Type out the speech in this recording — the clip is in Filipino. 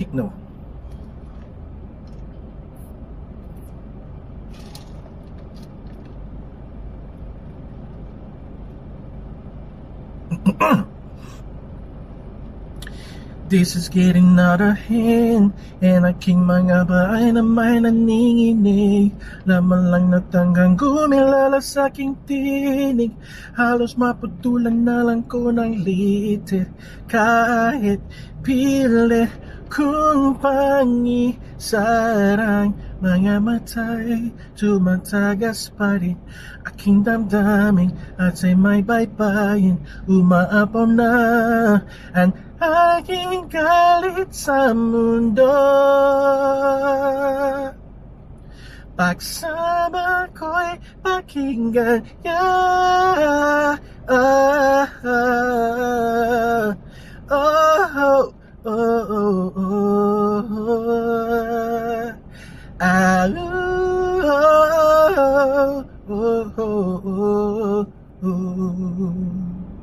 No. This is getting out of hand, and aking mga bahay na may naninginig. Laman lang natanggang gumilala sa aking tinig. Halos maputulan na lang ko ng litir. Kahit pilit kung pangisarang mga matay, tumatagas pa rin aking damdamin. At sa'y may baybayin, umaapaw na ang aking galit sa mundo. Pagsama ko'y pakinggan niya. Oh, oh, oh, oh. Ah, oh, oh, oh, oh, oh.